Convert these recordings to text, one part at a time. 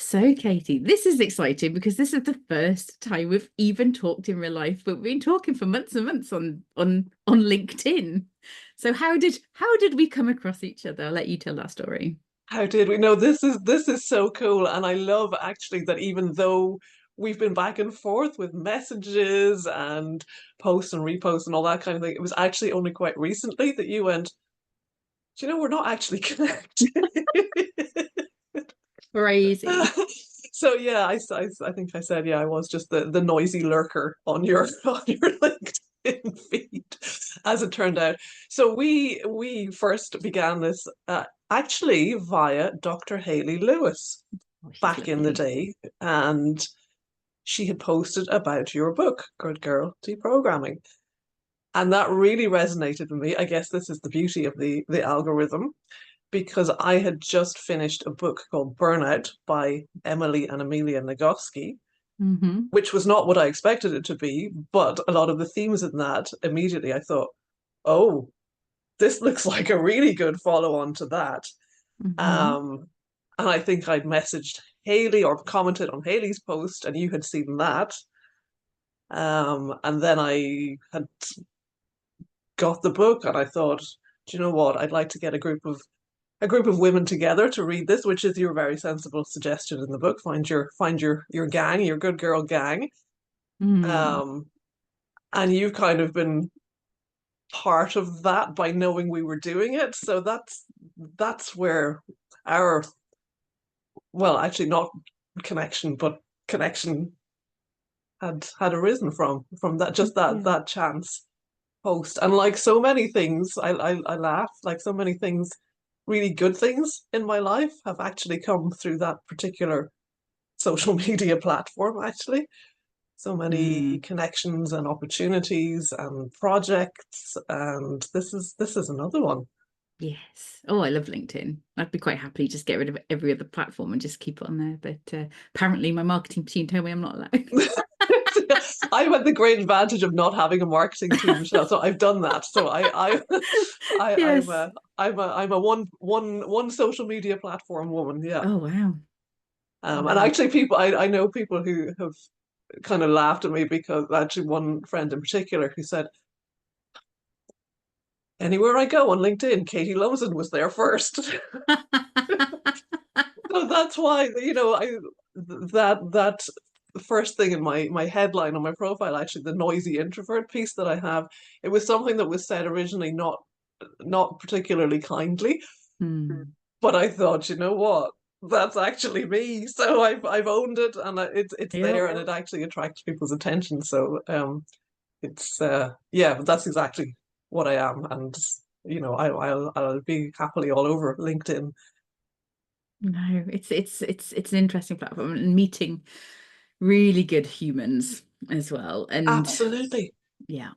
So, Katie, this is exciting because this is the first time we've even talked in real life, but we've been talking for months and months on LinkedIn. So how did we come across each other? I'll let you tell that story. How did we know? This is so cool, and I love actually that even though we've been back and forth with messages and posts and reposts and all that kind of thing, it was actually only quite recently that you went, do you know, we're not actually connected. Crazy. So yeah, I think I said, yeah, I was just the noisy lurker on your on your LinkedIn feed, as it turned out. So we first began this actually via Dr. Hayley Lewis Oh, she's back in the lovely. day, and she had posted about your book, Good Girl Deprogramming. And that really resonated with me. I guess this is the beauty of the algorithm, because I had just finished a book called Burnout by Emily and Amelia Nagoski, Mm-hmm. which was not what I expected it to be, but a lot of the themes in that immediately I thought, oh, this looks like a really good follow on to that. Mm-hmm. Um, and I think I'd messaged Hayley or commented on Hayley's post, and you had seen that. And then I had got the book, and I thought, do you know what? I'd like to get a group of women together to read this, which is your very sensible suggestion in the book. Find your gang, your good girl gang. Mm. Um, and you've kind of been part of that by knowing we were doing it. So that's where our, well, actually not connection, but connection had arisen from that, just that Yeah. that chance post. And like so many things, I laugh, like so many things, really good things in my life have actually come through that particular social media platform, actually. So many Mm. connections and opportunities and projects, and this is another one. Yes. Oh, I love LinkedIn. I'd be quite happy just get rid of every other platform and just keep it on there. But apparently my marketing team told me I'm not allowed. I've had the great advantage of not having a marketing team, Michelle. So I've done that. So I'm Yes. a one social media platform woman. Yeah. Oh, wow. And Wow. actually, I know people who have kind of laughed at me, because actually one friend in particular who said, anywhere I go on LinkedIn, Katy Lumsden was there first. So that's why, that the first thing in my headline on my profile, actually, the noisy introvert piece that I have, it was something that was said originally not particularly kindly, Hmm. but I thought, you know what? That's actually me. So I've owned it, and it's Yep. there, and it actually attracts people's attention. So it's yeah, that's exactly what I am, and I'll be happily all over LinkedIn. No, it's an interesting platform and meeting really good humans as well. And Absolutely. yeah,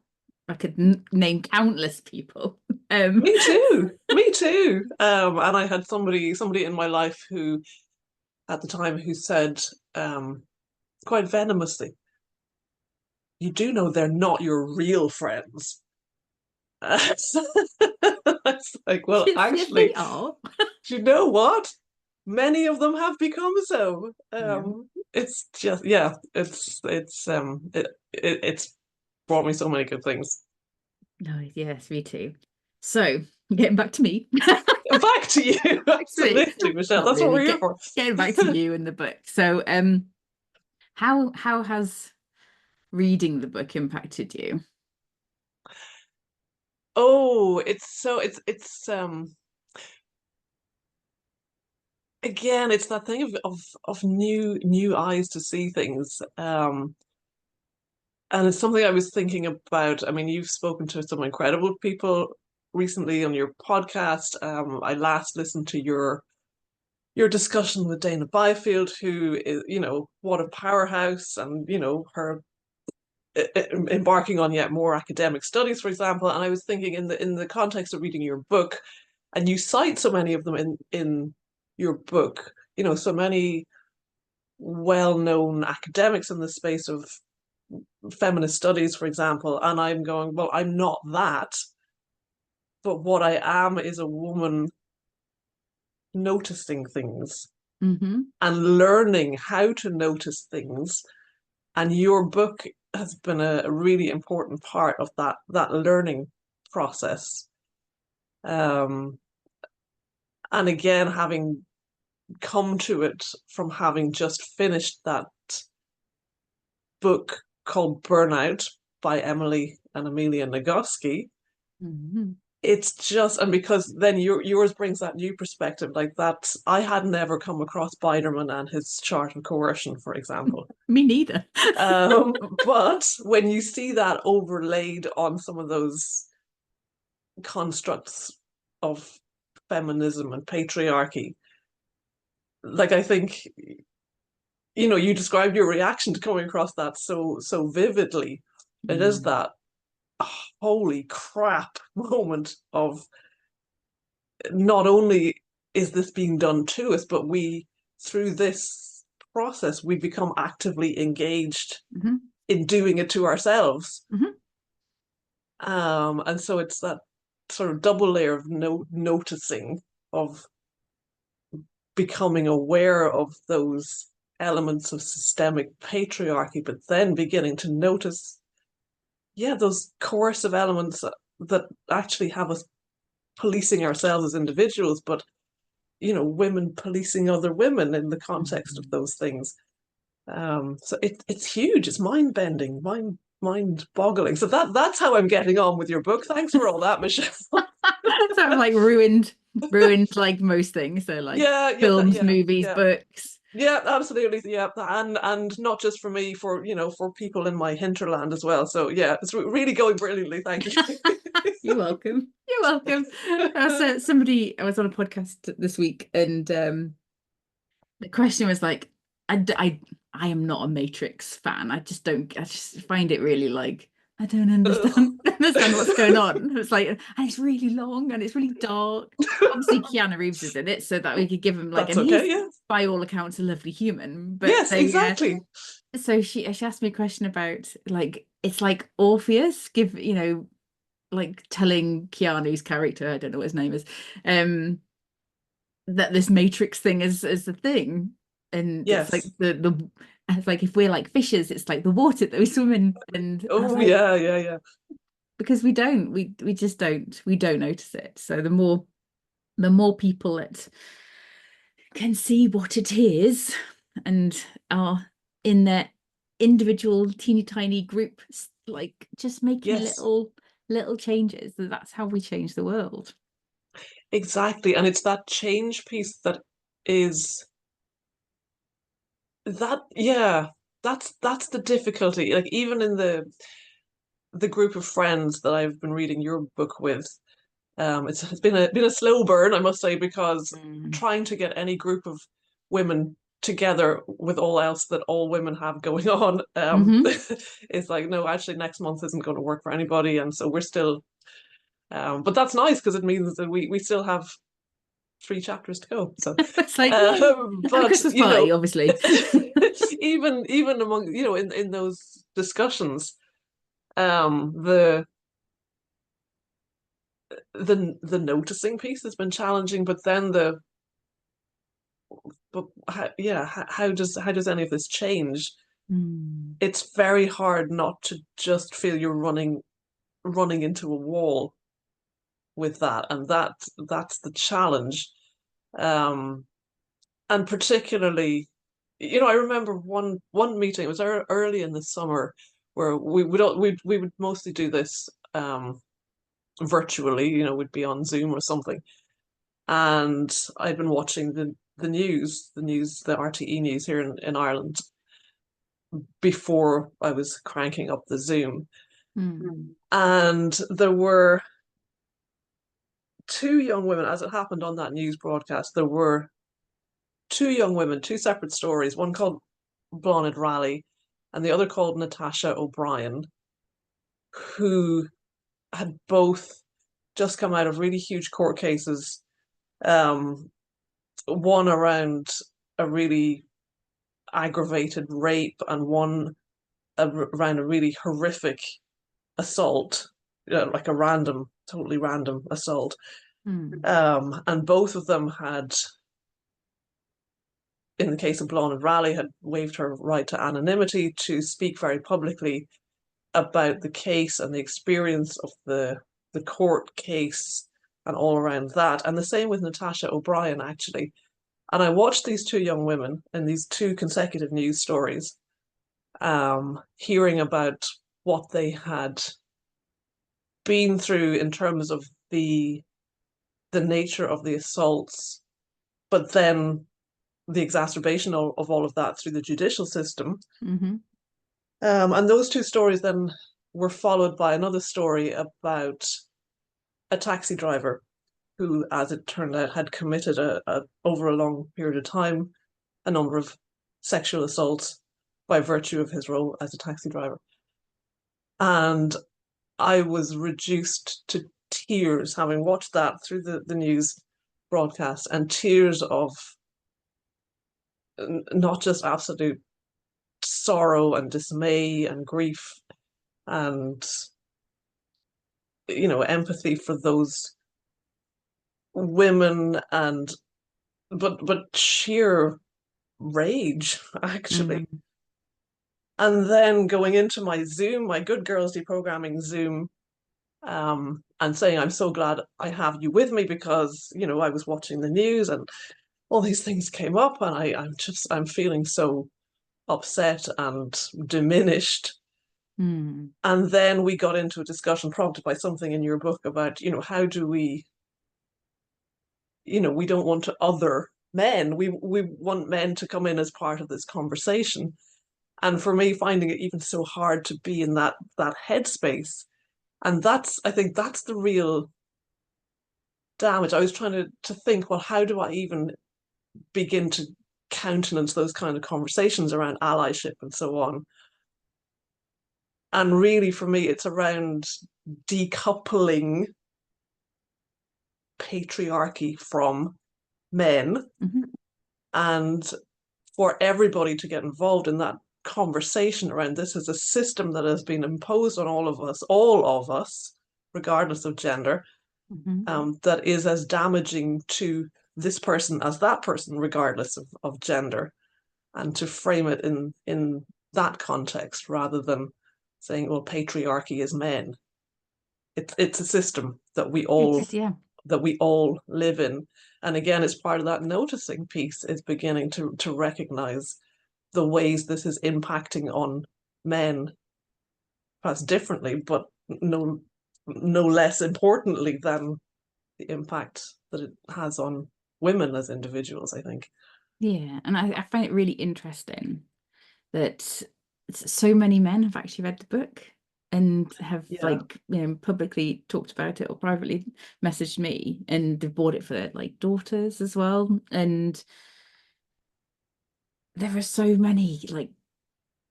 I could n name countless people. Um, Me too. Me too. And I had somebody in my life who, at the time, who said, quite venomously, "You do know they're not your real friends." It's like, well, yes, yes, they actually, are. do you know what? Many of them have become so. Yeah. It's just, yeah, it's brought me so many good things. No, yes, me too. So getting back to me. Back to you, Back to me. absolutely, Michelle. Not That's what really. we're here for. Getting back to you and the book. So how has reading the book impacted you? Oh, it's again, it's that thing of new eyes to see things. And it's something I was thinking about. I mean, you've spoken to some incredible people recently on your podcast. I last listened to your discussion with Dana Byfield, who is, what a powerhouse, and her embarking on yet more academic studies, for example. And I was thinking, in the context of reading your book, and you cite so many of them in your book, so many well-known academics in the space of feminist studies, for example, and I'm going, well, I'm not that, but what I am is a woman noticing things. and learning how to notice things. And your book has been a really important part of that learning process. And again, having come to it from having just finished that book called Burnout by Emily and Amelia Nagoski, it's just, and because then yours brings that new perspective, like that I had never come across Biderman and his chart of coercion, for example. Me neither. But when you see that overlaid on some of those constructs of feminism and patriarchy, like I think, you know, you described your reaction to coming across that so vividly. It is that holy crap moment of, not only is this being done to us, but we, through this process, we become actively engaged in doing it to ourselves. And so it's that sort of double layer of noticing, of becoming aware of those elements of systemic patriarchy, but then beginning to notice, those coercive elements that actually have us policing ourselves as individuals, but, you know, women policing other women in the context of those things. So it's huge. It's mind-bending, mind-boggling. So that's how I'm getting on with your book. Thanks for all that, Michelle. So I'm like ruined like most things. So like films, movies, books. Yeah, absolutely. Yeah, and not just for me, for, you know, for people in my hinterland as well. So yeah, it's really going brilliantly. Thank you. You're welcome. You're welcome. So somebody, I was on a podcast this week, and the question was like, I am not a Matrix fan. I just find it really like, I don't understand what's going on. It's like, and it's really long and it's really dark. Obviously, Keanu Reeves is in it, so that we could give him like, that's and okay, he's by all accounts a lovely human. But yes, exactly. So she asked me a question about, like, it's like Orpheus like telling Keanu's character, I don't know what his name is, that this Matrix thing is the thing. And yes, it's like it's like, if we're like fishes, it's like the water that we swim in. And like, yeah. Because we just don't notice it. So the more people that can see what it is and are in their individual teeny tiny group, like just making little changes, that's how we change the world. Exactly. And it's that change piece that is that's the difficulty. Like, even in the group of friends that I've been reading your book with, it's been a slow burn, I must say, because trying to get any group of women together with all else that all women have going on, is like, no, actually next month isn't going to work for anybody. And so we're still, but that's nice, because it means that we still have 3 chapters to go. So it's like, but Christmas party, obviously. even among, you know, in those discussions, the noticing piece has been challenging, but then how does any of this change? It's very hard not to just feel you're running into a wall with that, and that's the challenge. And particularly, you know, I remember one meeting, it was early in the summer, where we would mostly do this virtually, you know, we'd be on Zoom or something. And I'd been watching the news, the RTE news here in Ireland, before I was cranking up the Zoom. And there were 2 young women, as it happened on that news broadcast, there were 2 young women, 2 separate stories, one called Blonde Raleigh and the other called Natasha O'Brien, who had both just come out of really huge court cases, one around a really aggravated rape and one around a really horrific assault, like a totally random assault. And both of them had in the case of Bláthnaid Raleigh, had waived her right to anonymity to speak very publicly about the case and the experience of the court case and all around that. And the same with Natasha O'Brien, actually. And I watched these two young women in these two consecutive news stories, hearing about what they had been through in terms of the nature of the assaults, but then the exacerbation of all of that through the judicial system. Mm-hmm. And those two stories then were followed by another story about a taxi driver who, as it turned out, had committed over a long period of time a number of sexual assaults by virtue of his role as a taxi driver. And I was reduced to tears having watched that through the news broadcast, and tears of not just absolute sorrow and dismay and grief and, you know, empathy for those women, and but sheer rage, actually. Mm-hmm. And then going into my Zoom, my Good Girls Deprogramming Zoom, and saying, I'm so glad I have you with me, because, you know, I was watching the news and all these things came up, and I'm feeling so upset and diminished. Mm. And then we got into a discussion prompted by something in your book about, you know, how do we, you know, we don't want to other men. We want men to come in as part of this conversation. And for me, finding it even so hard to be in that headspace. And I think that's the real damage. I was trying to think, well, how do I even begin to countenance those kind of conversations around allyship and so on? And really, for me, it's around decoupling patriarchy from men, Mm-hmm. and for everybody to get involved in that conversation around this as a system that has been imposed on all of us, regardless of gender, Mm-hmm. that is as damaging to this person as that person, regardless of gender, and to frame it in that context rather than saying, well, patriarchy is men. It's a system that we all live in. And again, it's part of that noticing piece, is beginning to recognize the ways this is impacting on men, perhaps differently, but no less importantly than the impact that it has on women as individuals, I think. Yeah, and I find it really interesting that so many men have actually read the book and have like, you know, publicly talked about it or privately messaged me, and they've bought it for their like daughters as well. And there are so many like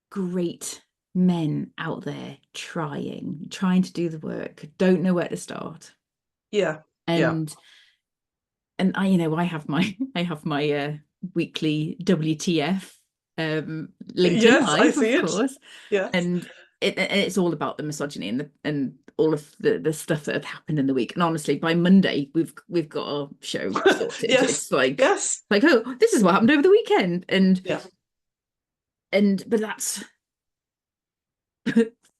great men out there trying to do the work, don't know where to start. Yeah. And I, you know, I have my weekly WTF LinkedIn Yes, I Live, see of it. course. Yes. And it's all about the misogyny and all of the stuff that had happened in the week. And honestly, by Monday, we've got our show sorted. Yes. It's like, yes. like, oh, this is what happened over the weekend. And Yeah.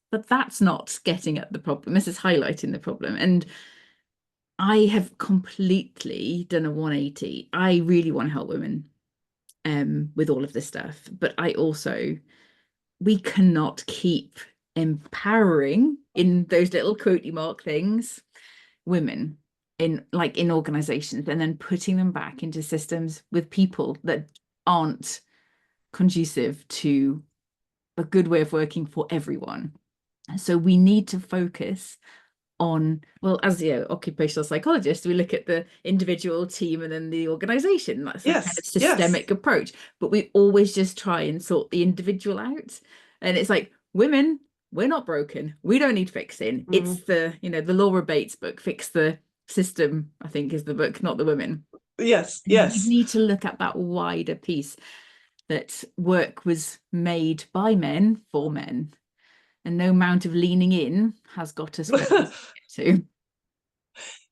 but that's not getting at the problem. This is highlighting the problem. And I have completely done a 180. I really want to help women with all of this stuff, but we cannot keep empowering, in those little quotey mark things, women in organizations, and then putting them back into systems with people that aren't conducive to a good way of working for everyone. So we need to focus on, well, as occupational psychologist, we look at the individual, team, and then the organization. That's the kind of systemic approach, but we always just try and sort the individual out. And it's like, women, we're not broken, we don't need fixing. It's the Laura Bates book, Fix the System, I think is the book, not the women. Yes. You need to look at that wider piece, that work was made by men for men, and no amount of leaning in has got us where we need to.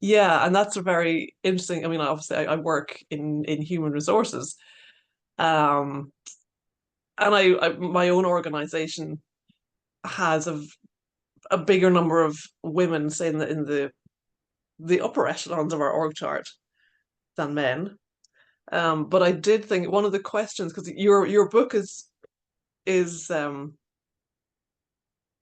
Yeah, and that's a very interesting. I mean, obviously, I work in human resources, And my own organization has a bigger number of women, say in the upper echelons of our org chart than men. But I did think one of the questions, because your book is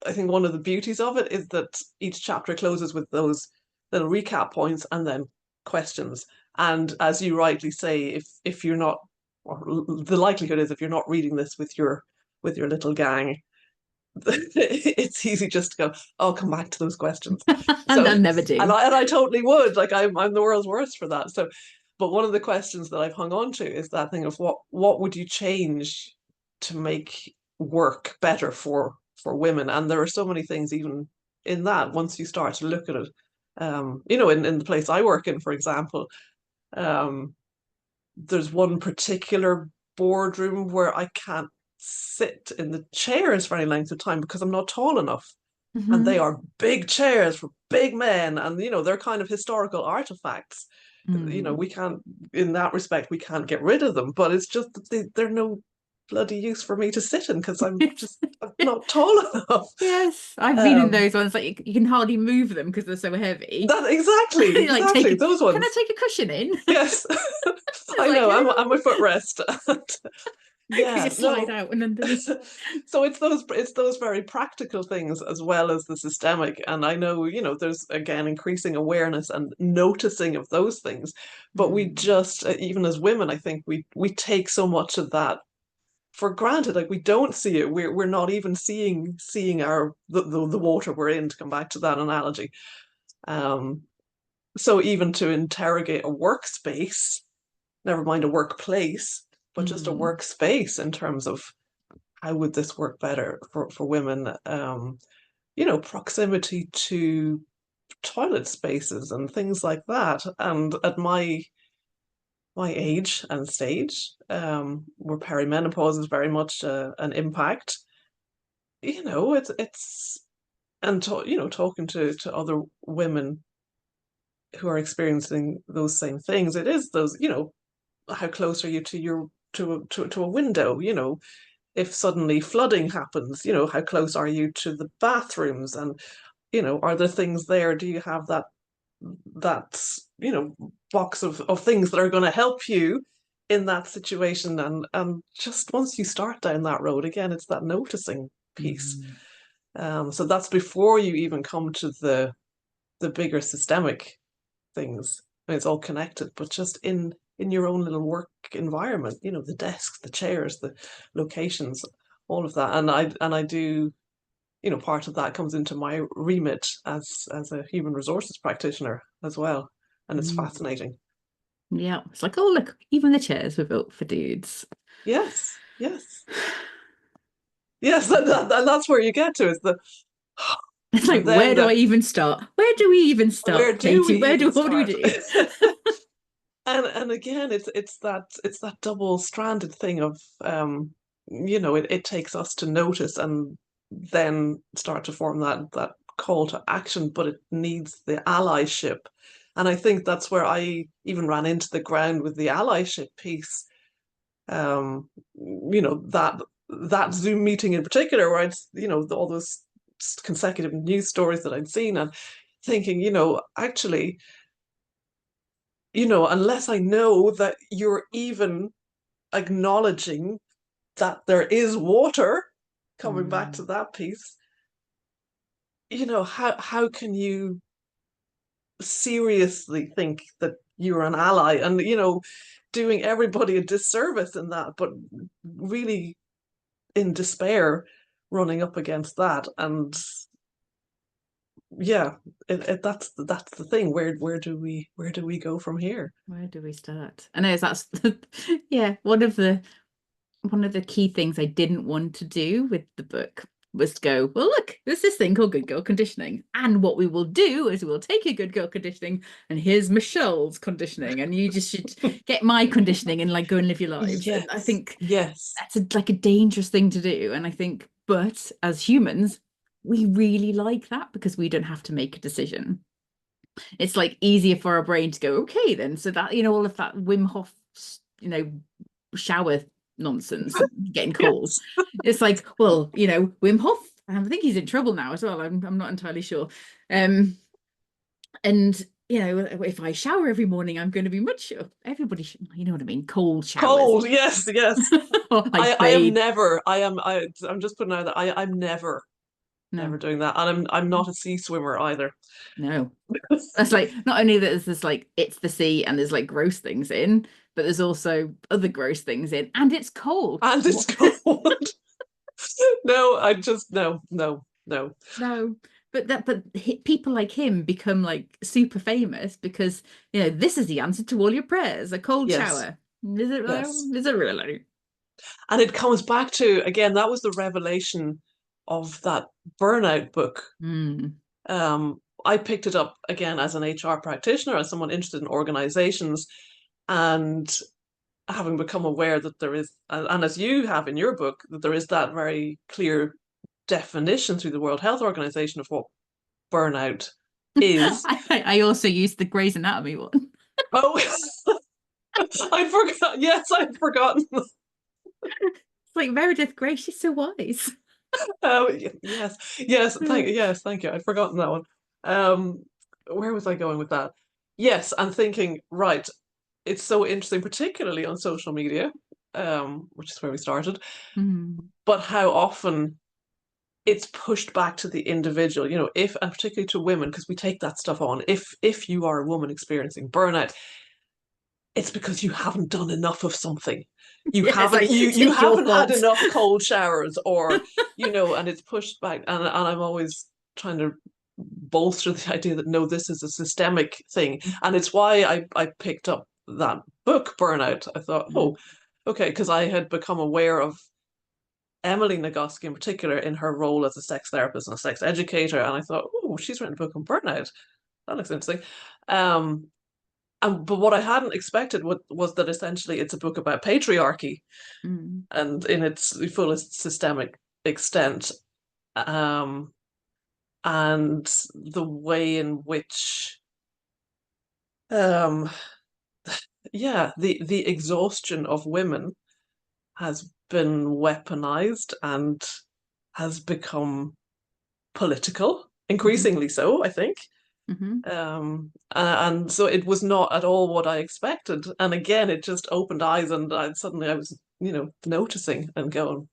I think one of the beauties of it is that each chapter closes with those little recap points and then questions. And as you rightly say, if you're not, or the likelihood is if you're not reading this with your little gang, it's easy just to go, I'll come back to those questions. And So I never do. and I totally would. Like I'm the world's worst for that. So but one of the questions that I've hung on to is that thing of what would you change to make work better for women? And there are so many things even in that once you start to look at it. In the place I work in, for example, there's one particular boardroom where I can't sit in the chairs for any length of time because I'm not tall enough. And they are big chairs for big men, and they're kind of historical artifacts. We can't, in that respect, we can't get rid of them, but it's just that they're no bloody use for me to sit in because I'm not tall enough. Yes, I've been in those ones, like you can hardly move them because they're so heavy. That exactly, Like, exactly those ones. Can I take a cushion in? Yes, I know. I'm my footrest. Yeah, slide out and underneath. So it's those very practical things as well as the systemic. And I know, there's again increasing awareness and noticing of those things. But we just, even as women, I think we take so much of that for granted. Like we don't see it. We're not even seeing our the water we're in, to come back to that analogy. So even to interrogate a workspace, never mind a workplace, but just a workspace in terms of how would this work better for women? Proximity to toilet spaces and things like that. And at my age and stage, where perimenopause is very much an impact, it's and talking to other women who are experiencing those same things, it is those, how close are you to a window? If suddenly flooding happens, how close are you to the bathrooms? And are there things there? Do you have that box of things that are going to help you in that situation? And just once you start down that road, again, it's that noticing piece. So that's before you even come to the bigger systemic things. It's all connected, but just in your own little work environment, the desks, the chairs, the locations, all of that. And I do, part of that comes into my remit as a human resources practitioner as well. And it's fascinating. Yeah. It's like, oh, look, even the chairs were built for dudes. Yes. Yes. Yes. And that's where you get to, is the it's like, where do I even start? Where do we even start, Katy? What do we do? And again, it's that double-stranded thing of it takes us to notice and then start to form that call to action, but it needs the allyship. And I think that's where I even ran into the ground with the allyship piece. That Zoom meeting in particular, where I'd all those consecutive news stories that I'd seen, and thinking, actually, unless I know that you're even acknowledging that there is water, coming back to that piece, how can you seriously think that you're an ally? And, doing everybody a disservice in that, but really in despair, running up against that. And yeah, that's the thing. Where do we go from here? Where do we start? I know that's yeah, one of the key things I didn't want to do with the book was to go, well, look, there's this thing called good girl conditioning, and what we will do is we'll take your good girl conditioning, and here's Michelle's conditioning, and you just should get my conditioning and like go and live your lives. Yes. And I think yes, that's like a dangerous thing to do. And I think, but as humans, we really like that because we don't have to make a decision. It's like easier for our brain to go, okay, then. So that, all of that Wim Hof, shower nonsense, getting cold. It's like, well, you know, Wim Hof, I think he's in trouble now as well. I'm not entirely sure. And you know, if I shower every morning, I'm going to be much. Everybody should, you know what I mean? Cold showers. Cold, yes, yes. I am never. I'm just putting out that I'm never doing that, and I'm not a sea swimmer either. No, that's like, not only that there's this like, it's the sea and there's like gross things in, but there's also other gross things in, and it's cold. And it's cold. No, I just no. But people like him become like super famous because, you know, this is the answer to all your prayers, a cold shower. Is it really? Yes. Is it really? And it comes back to, again, that was the revelation of that burnout book. I picked it up again as an HR practitioner, as someone interested in organizations, and having become aware that there is, and as you have in your book, that there is that very clear definition through the World Health Organization of what burnout is. I also used the Grey's Anatomy one. Oh, I forgot. Yes, I'd forgotten. It's like Meredith Grey, she's so wise. Oh, yes, thank you. I'd forgotten that one. Where was I going with that? Yes, I'm thinking, right, it's so interesting, particularly on social media, which is where we started, but how often it's pushed back to the individual, you know, and particularly to women, because we take that stuff on. If you are a woman experiencing burnout, it's because you haven't done enough of something. You haven't had enough cold showers, or you know, and it's pushed back. And I'm always trying to bolster the idea that no, this is a systemic thing, and it's why I picked up that book, Burnout. I thought, oh, okay, because I had become aware of Emily Nagoski in particular in her role as a sex therapist and a sex educator, and I thought, oh, she's written a book on burnout. That looks interesting. But what I hadn't expected was that essentially it's a book about patriarchy, and in its fullest systemic extent, and the way in which, the exhaustion of women has been weaponized and has become political, increasingly so, I think. And so it was not at all what I expected. And again, it just opened eyes, and suddenly I was, you know, noticing and going,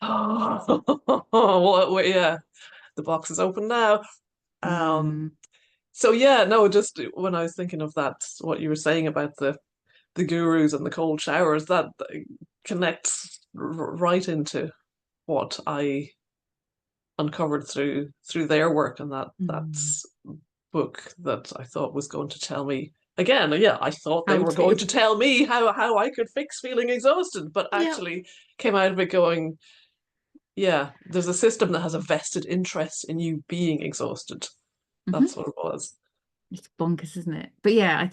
oh, well, yeah, the box is open now. So yeah, no, just when I was thinking of that, what you were saying about the gurus and the cold showers, that connects right into what I uncovered through their work, and that's book that I thought was going to tell me again. Yeah, I thought they were going to tell me how I could fix feeling exhausted, but actually came out of it going, yeah, there's a system that has a vested interest in you being exhausted. That's what it was. It's bonkers, isn't it? But yeah,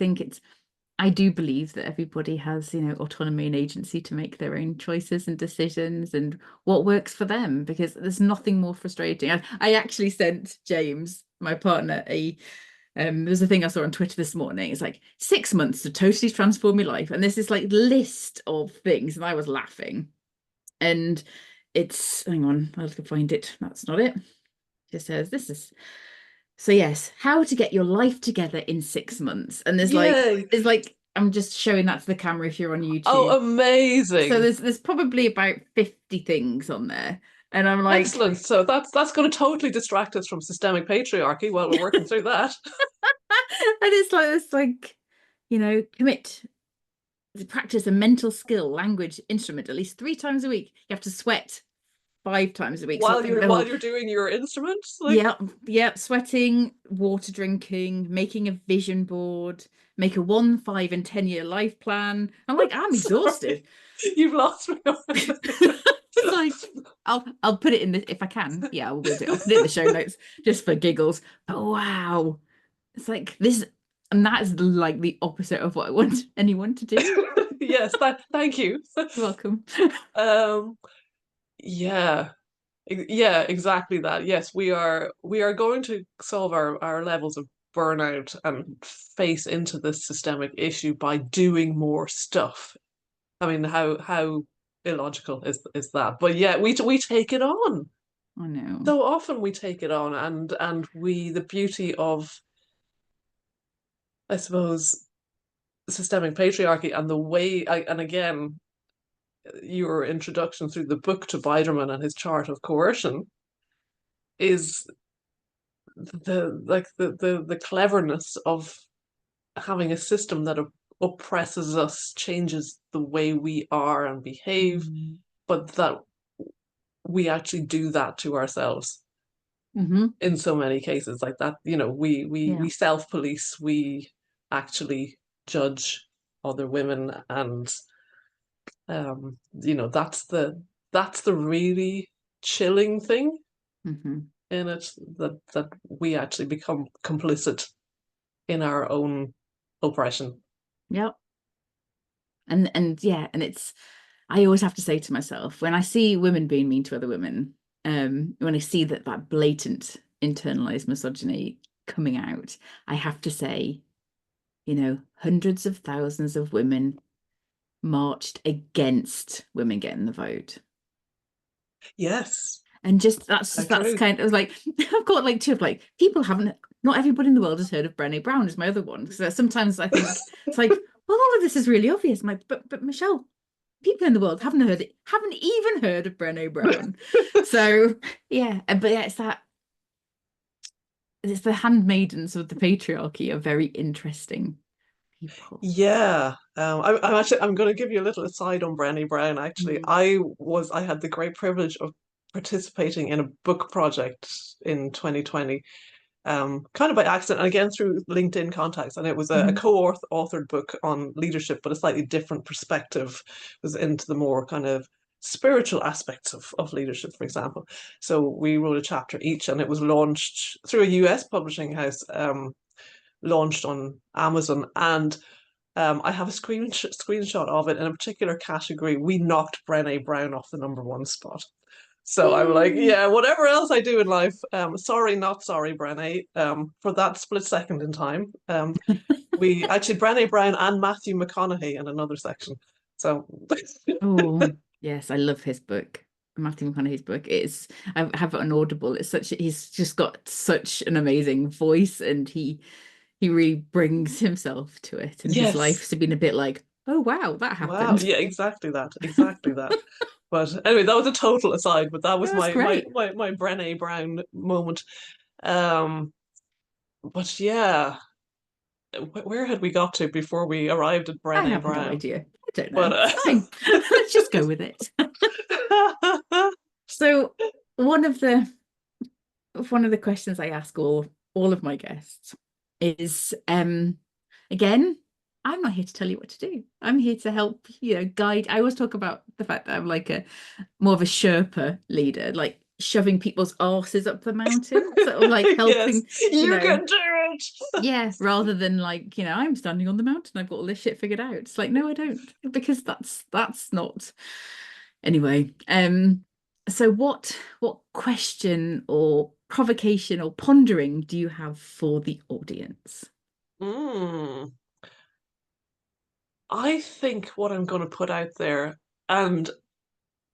I do believe that everybody has, you know, autonomy and agency to make their own choices and decisions and what works for them, because there's nothing more frustrating. I actually sent James, my partner, there's a thing I saw on Twitter this morning. It's like 6 months to totally transform your life. And there's this like list of things, and I was laughing. And it's, hang on, I'll have to find it. That's not it. It just says, this is... So yes, how to get your life together in 6 months. And there's like, I'm just showing that to the camera if you're on YouTube. Oh, amazing. So there's probably about 50 things on there. And I'm like, excellent. So that's going to totally distract us from systemic patriarchy while we're working through that. And it's like, you know, commit to practice a mental skill, language, instrument at least 3 times a week. You have to sweat 5 times a week while you're doing your instruments. Like... yeah, sweating, water drinking, making a vision board, make a 1, 5 and 10-year life plan. I'm like, I'm exhausted. You've lost me. Like, I'll put it in the, if I can, yeah, I will do it. I'll put it in the show notes just for giggles. But wow, it's like this, and that is like the opposite of what I want anyone to do. Yes, thank you. You're welcome. Yeah, exactly that. Yes, we are going to solve our levels of burnout and face into this systemic issue by doing more stuff. I mean, how illogical is that? But yeah, we take it on. I know. So often we take it on, and the beauty of, I suppose, systemic patriarchy and the way, and again, your introduction through the book to Biderman and his chart of coercion is the cleverness of having a system that oppresses us, changes the way we are and behave, but that we actually do that to ourselves in so many cases. Like that, we self-police, we actually judge other women, and that's the really chilling thing in it, that we actually become complicit in our own oppression. Yep. And it's, I always have to say to myself, when I see women being mean to other women, when I see that blatant internalized misogyny coming out, I have to say, hundreds of thousands of women marched against women getting the vote. Yes. And that's kind of like, I've got like two of like, people haven't, not everybody in the world has heard of Brené Brown is my other one. So sometimes I think it's like, well, all of this is really obvious. But Michelle, people in the world haven't even heard of Brené Brown. So yeah, but yeah, it's the handmaidens of the patriarchy are very interesting people. Yeah. I'm going to give you a little aside on Brené Brown. Actually, I had the great privilege of participating in a book project in 2020, kind of by accident, and again through LinkedIn contacts. And it was a co-authored book on leadership, but a slightly different perspective. It was into the more kind of spiritual aspects of leadership, for example. So we wrote a chapter each, and it was launched through a US publishing house, launched on Amazon. And I have a screenshot of it in a particular category. We knocked Brené Brown off the #1 spot. So I'm like, yeah, whatever else I do in life, sorry, not sorry, Brené, for that split second in time. We actually, Brené Brown and Matthew McConaughey in another section. So oh yes, I love his book. Matthew McConaughey's book. I have it on Audible. He's just got such an amazing voice, and he really brings himself to it, and his life's been a bit like, oh wow, that happened. Wow, yeah, exactly that. But anyway, that was a total aside, but that was my Brené Brown moment. But yeah, where had we got to before we arrived at Brené I have Brown? no idea. I don't know. Fine. Let's just go with it. So one of the questions I ask all of my guests is, again, I'm not here to tell you what to do. I'm here to help, guide. I always talk about the fact that I'm like more of a Sherpa leader, like shoving people's arses up the mountain, sort of like helping. Yes, you can do it. Yeah, rather than like, I'm standing on the mountain, I've got all this shit figured out. It's like, no, I don't, because that's not. Anyway, so what question or provocation or pondering do you have for the audience? I think what I'm going to put out there, and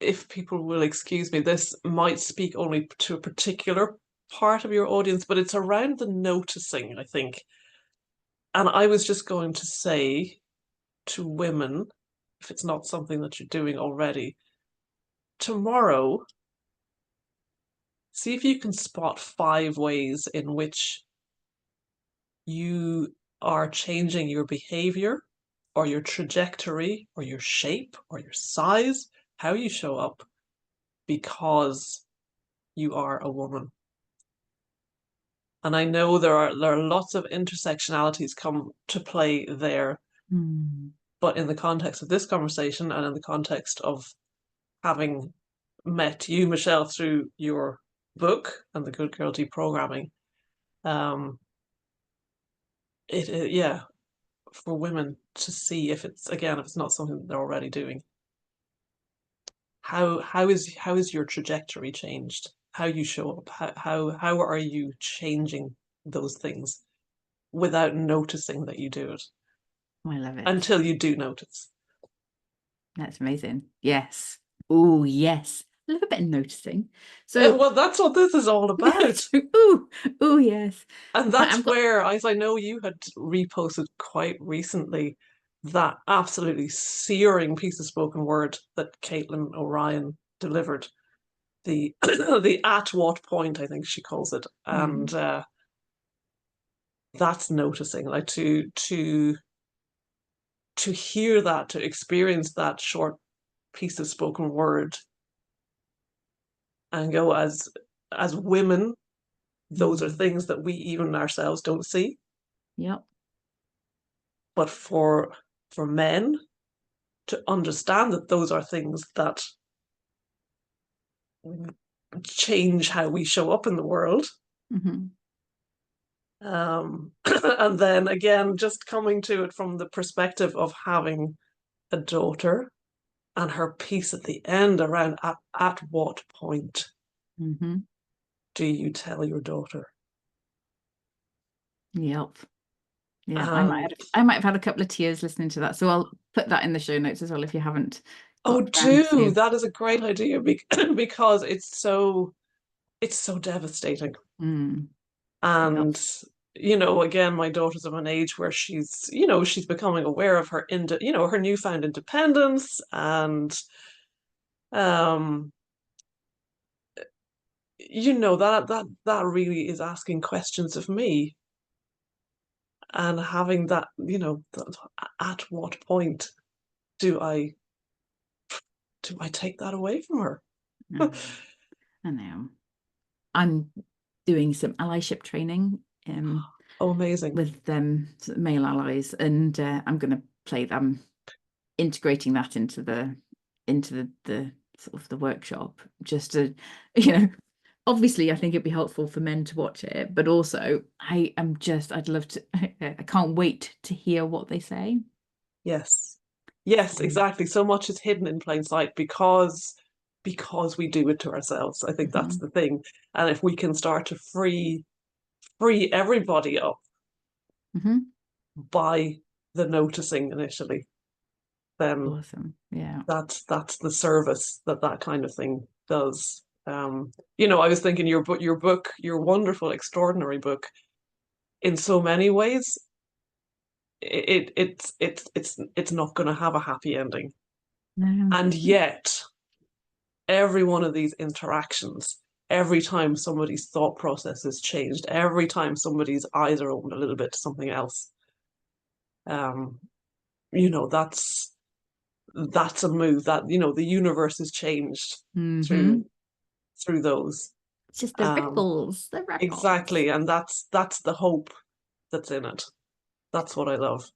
if people will excuse me, this might speak only to a particular part of your audience, but it's around the noticing, I think. And I was just going to say to women, if it's not something that you're doing already, tomorrow, see if you can spot 5 ways in which you are changing your behavior or your trajectory or your shape or your size, how you show up, because you are a woman. And I know there are lots of intersectionalities come to play there. But in the context of this conversation, and in the context of having met you, Michelle, through your book and the Good Girl Deprogramming, for women to see if it's not something they're already doing. How is your trajectory changed? How you show up? How are you changing those things without noticing that you do it? I love it. Until you do notice. That's amazing. Yes. Oh, yes. A little bit of noticing. So, Well, that's what this is all about. oh, yes. And Right, that's I've got. where, as I know you had reposted quite recently, that absolutely searing piece of spoken word that Caitlin O'Ryan delivered. The the at what point, I think she calls it. And that's noticing, like to hear that, to experience that short piece of spoken word and go, as women, those are things that we even ourselves don't see. Yep. But for men to understand that those are things that change how we show up in the world. And then again, just coming to it from the perspective of having a daughter, and her piece at the end around at what point do you tell your daughter? Yep. Yeah, And I might have had a couple of tears listening to that. So I'll put that in the show notes as well if you haven't oh, got around do to. that is a great idea because it's so devastating. Yep. And again, my daughter's of an age where she's becoming aware of her her newfound independence, and um that really is asking questions of me, and having that, at what point do I take that away from her? I know. I'm doing some allyship training Oh, amazing. with male allies, and I'm going to play them, integrating that into the sort of the workshop, just to, obviously I think it'd be helpful for men to watch it, but also I'd love to, I can't wait to hear what they say. Yes, exactly. So much is hidden in plain sight because we do it to ourselves. I think that's the thing. And if we can start to free everybody up by the noticing initially, then Awesome. Yeah. that's the service that kind of thing does. I was thinking your book, your wonderful, extraordinary book, in so many ways, it's not going to have a happy ending. No. And yet, every one of these interactions, every time somebody's thought process is changed, every time somebody's eyes are opened a little bit to something else, that's a move that, the universe is changed through those. It's just the ripples, the ripples. Exactly. And that's the hope that's in it. That's what I love.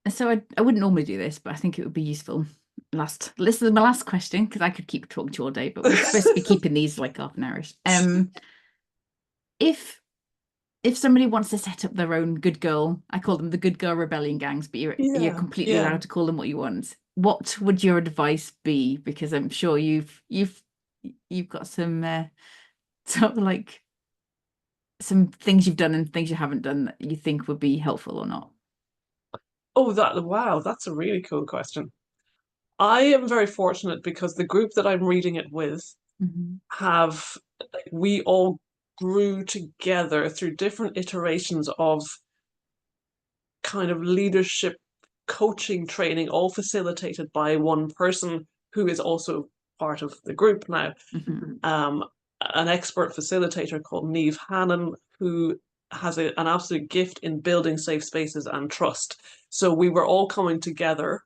So I wouldn't normally do this, but I think it would be useful. This is my last question, because I could keep talking to you all day, but we're supposed to be keeping these like half an hourish. If somebody wants to set up their own good girl, I call them the good girl rebellion gangs, but you're completely allowed to call them what you want. What would your advice be? Because I'm sure you've got some sort of like some things you've done and things you haven't done that you think would be helpful or not. Oh, wow, that's a really cool question. I am very fortunate because the group that I'm reading it with we all grew together through different iterations of kind of leadership coaching training, all facilitated by one person who is also part of the group now. An expert facilitator called Niamh Hannon, who has an absolute gift in building safe spaces and trust. So we were all coming together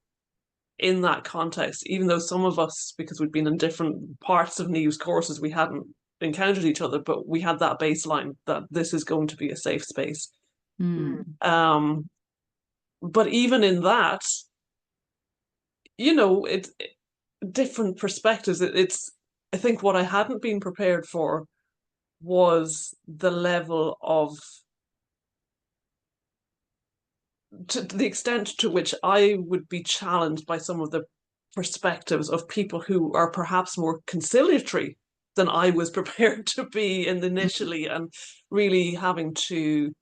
in that context, even though some of us, because we'd been in different parts of Niamh's courses, we hadn't encountered each other, but we had that baseline that this is going to be a safe space. But even in that, it's different perspectives. I think what I hadn't been prepared for was the level of, to the extent to which I would be challenged by some of the perspectives of people who are perhaps more conciliatory than I was prepared to be initially, and really having to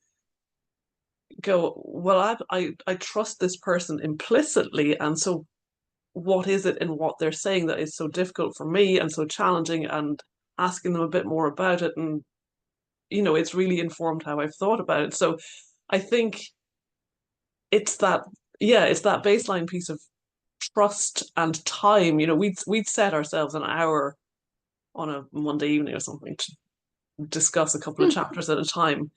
go, well, I trust this person implicitly, and so what is it in what they're saying that is so difficult for me and so challenging, and asking them a bit more about it. And, it's really informed how I've thought about it. So I think it's that, it's that baseline piece of trust and time. We'd set ourselves an hour on a Monday evening or something to discuss a couple of chapters at a time.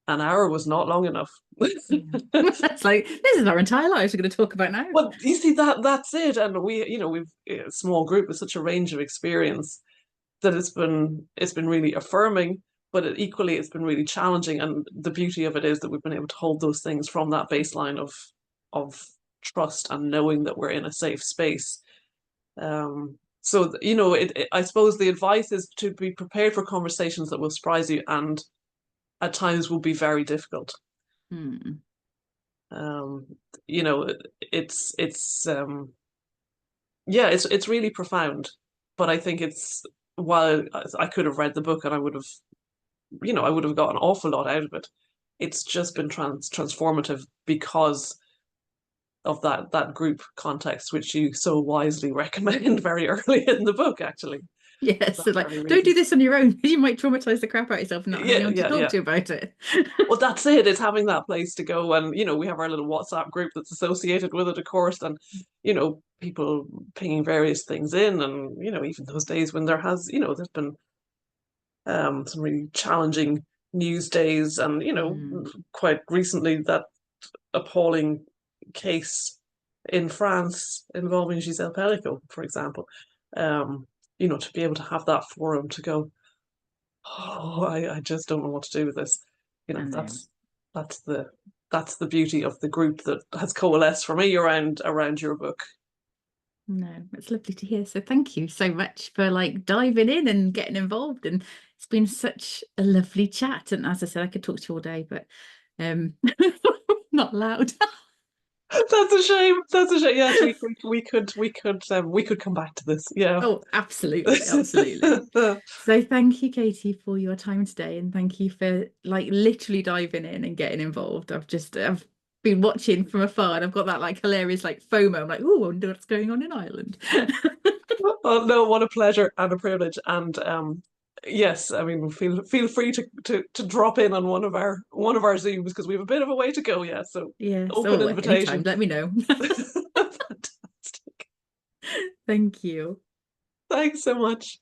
An hour was not long enough. It's like, this is our entire lives we're going to talk about now. Well, you see, that's it. And we've a small group with such a range of experience that it's been really affirming, but equally it's been really challenging. And the beauty of it is that we've been able to hold those things from that baseline of trust and knowing that we're in a safe space. So I suppose the advice is to be prepared for conversations that will surprise you and at times will be very difficult. It's really profound, but I think while I could have read the book and I would have got an awful lot out of it, it's just been transformative because of that group context, which you so wisely recommend very early in the book, actually. Yes, so like, don't do this on your own. You might traumatize the crap out of yourself and not have anyone to talk to about it. Well, that's it. It's having that place to go. And, we have our little WhatsApp group that's associated with it, of course. And, people pinging various things in. And, even those days when there's been some really challenging news days. And, quite recently, that appalling case in France involving Giselle Pellicot, for example. To be able to have that forum to go, oh, I just don't know what to do with this. That's the beauty of the group that has coalesced for me around your book. No, it's lovely to hear. So thank you so much for diving in and getting involved. And it's been such a lovely chat. And as I said, I could talk to you all day, but not allowed. That's a shame. Yes, we could come back to this. Yeah. Oh, absolutely. So thank you, Katy, for your time today, and thank you for literally diving in and getting involved. I've been watching from afar, and I've got that hilarious FOMO. I'm like, oh, I wonder what's going on in Ireland. Oh no, what a pleasure and a privilege. And yes, I mean, feel free to drop in on one of our Zooms, because we have a bit of a way to go. Yeah, so open invitation. Anytime, let me know. Fantastic. Thank you. Thanks so much.